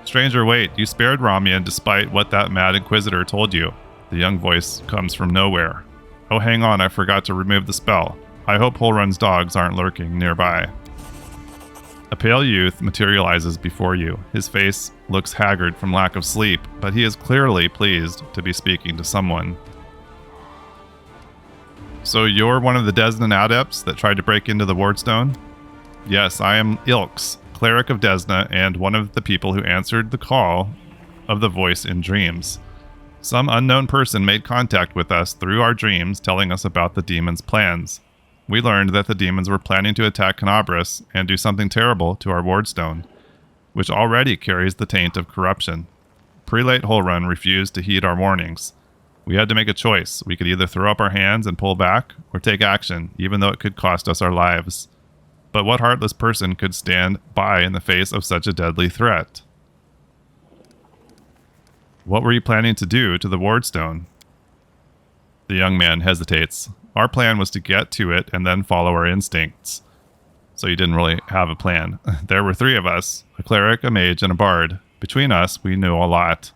Stranger, wait. You spared Ramien despite what that mad Inquisitor told you. The young voice comes from nowhere. Oh, hang on. I forgot to remove the spell. I hope Holrun's dogs aren't lurking nearby. A pale youth materializes before you. His face looks haggard from lack of sleep, but he is clearly pleased to be speaking to someone. So you're one of the Desna adepts that tried to break into the Wardstone? Yes, I am Lurks, cleric of Desna, and one of the people who answered the call of the voice in dreams. Some unknown person made contact with us through our dreams, telling us about the demon's plans. We learned that the demons were planning to attack Canobris and do something terrible to our Wardstone, which already carries the taint of corruption. Prelate Holrun refused to heed our warnings. We had to make a choice. We could either throw up our hands and pull back, or take action, even though it could cost us our lives. But what heartless person could stand by in the face of such a deadly threat? What were you planning to do to the Wardstone? The young man hesitates. Our plan was to get to it and then follow our instincts. So you didn't really have a plan. There were 3 of us, a cleric, a mage, and a bard. Between us, we knew a lot.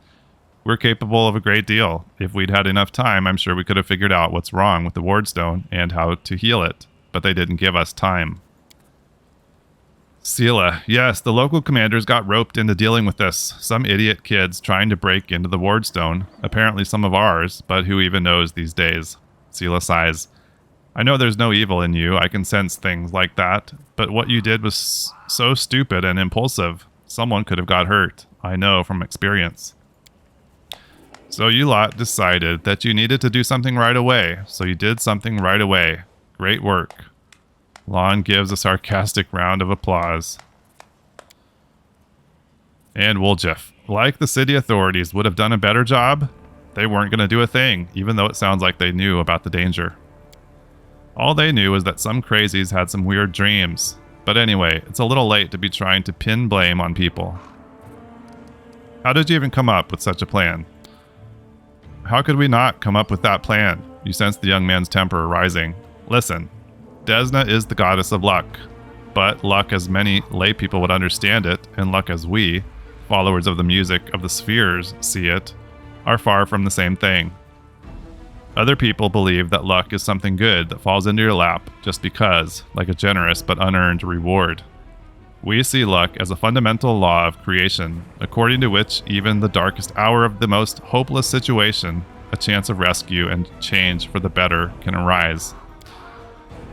We're capable of a great deal. If we'd had enough time, I'm sure we could have figured out what's wrong with the Wardstone and how to heal it. But they didn't give us time. Sela, yes, the local commanders got roped into dealing with this. Some idiot kids trying to break into the Wardstone. Apparently some of ours, but who even knows these days? Sela sighs. I know there's no evil in you. I can sense things like that. But what you did was so stupid and impulsive. Someone could have got hurt. I know from experience. So you lot decided that you needed to do something right away. So you did something right away. Great work. Lon gives a sarcastic round of applause. And Woljif, like the city authorities would have done a better job, they weren't going to do a thing, even though it sounds like they knew about the danger. All they knew was that some crazies had some weird dreams. But anyway, it's a little late to be trying to pin blame on people. How did you even come up with such a plan? How could we not come up with that plan? You sense the young man's temper rising. Listen. Desna is the goddess of luck, but luck as many lay people would understand it, and luck as we, followers of the music of the spheres, see it, are far from the same thing. Other people believe that luck is something good that falls into your lap just because, like a generous but unearned reward. We see luck as a fundamental law of creation, according to which even the darkest hour of the most hopeless situation, a chance of rescue and change for the better can arise.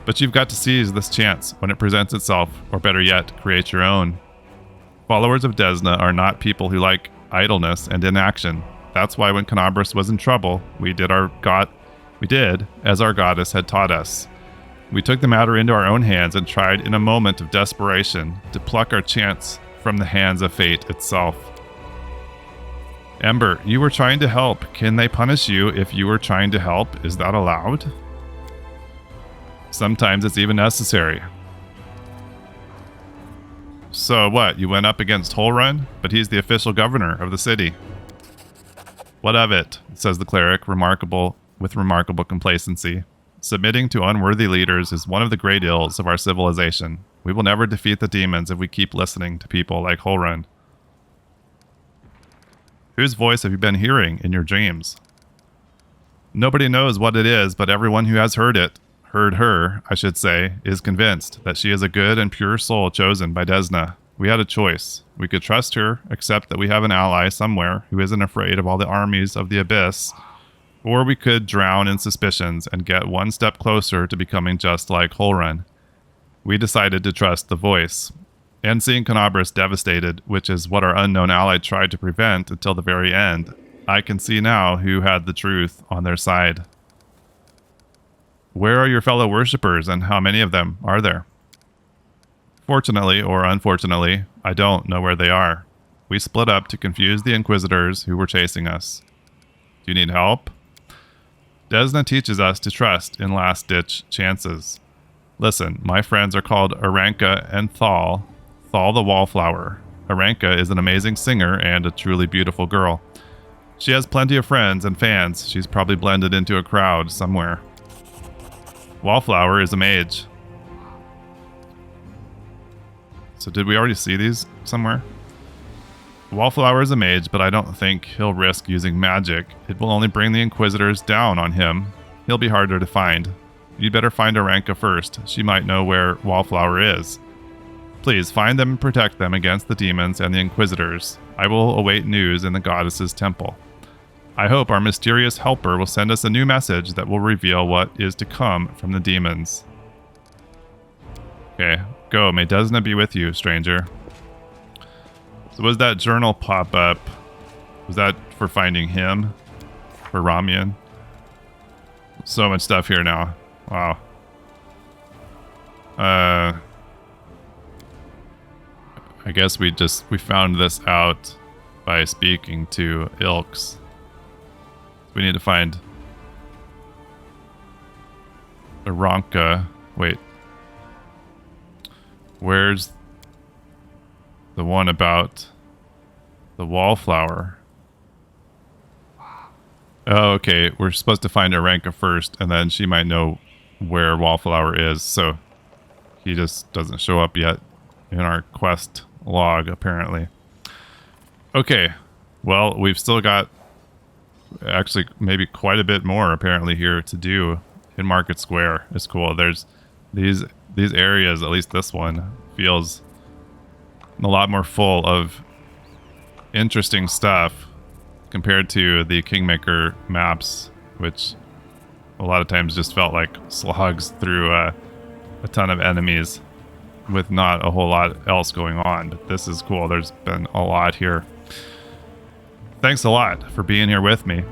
But you've got to seize this chance when it presents itself, or better yet, create your own. Followers of Desna are not people who like idleness and inaction. That's why when Canabras was in trouble, we did as our goddess had taught us. We took the matter into our own hands and tried in a moment of desperation to pluck our chance from the hands of fate itself. Ember, you were trying to help. Can they punish you if you were trying to help? Is that allowed? Sometimes it's even necessary. So what, you went up against Holrun? But he's the official governor of the city. What of it? Says the cleric, with remarkable complacency. Submitting to unworthy leaders is one of the great ills of our civilization. We will never defeat the demons if we keep listening to people like Holrun. Whose voice have you been hearing in your dreams? Nobody knows what it is, but everyone who has heard her, I should say, is convinced that she is a good and pure soul chosen by Desna. We had a choice. We could trust her, accept that we have an ally somewhere who isn't afraid of all the armies of the abyss, or we could drown in suspicions and get one step closer to becoming just like Holrun. We decided to trust the voice. And seeing Canabras devastated, which is what our unknown ally tried to prevent until the very end, I can see now who had the truth on their side. Where are your fellow worshippers, and how many of them are there? Fortunately or unfortunately, I don't know where they are. We split up to confuse the Inquisitors who were chasing us. Do you need help? Desna teaches us to trust in last-ditch chances. Listen, my friends are called Aranka and Thal the Wallflower. Aranka is an amazing singer and a truly beautiful girl. She has plenty of friends and fans. She's probably blended into a crowd somewhere. Wallflower is a mage. So did we already see these somewhere? Wallflower is a mage, but I don't think he'll risk using magic. It will only bring the Inquisitors down on him. He'll be harder to find. You'd better find Aranka first. She might know where Wallflower is. Please, find them and protect them against the demons and the Inquisitors. I will await news in the goddess's temple. I hope our mysterious helper will send us a new message that will reveal what is to come from the demons. Okay, go. May Desna be with you, stranger. So was that journal pop up? Was that for finding him? For Ramien? So much stuff here now. Wow. I guess we found this out by speaking to Lurks. We need to find Aranka. Wait. Where's the one about the wallflower? Oh, okay. We're supposed to find Aranka first, and then she might know where Wallflower is, so he just doesn't show up yet in our quest log, apparently. Okay. Well, we've still got actually maybe quite a bit more apparently here to do in Market Square. It's cool. There's these areas, at least this one, feels a lot more full of interesting stuff compared to the Kingmaker maps, which a lot of times just felt like slogs through a ton of enemies with not a whole lot else going on. But this is cool. There's been a lot here. Thanks a lot for being here with me.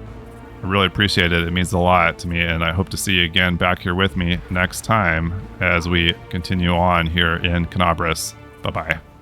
I really appreciate it. It means a lot to me, and I hope to see you again back here with me next time as we continue on here in Canabras. Bye-bye.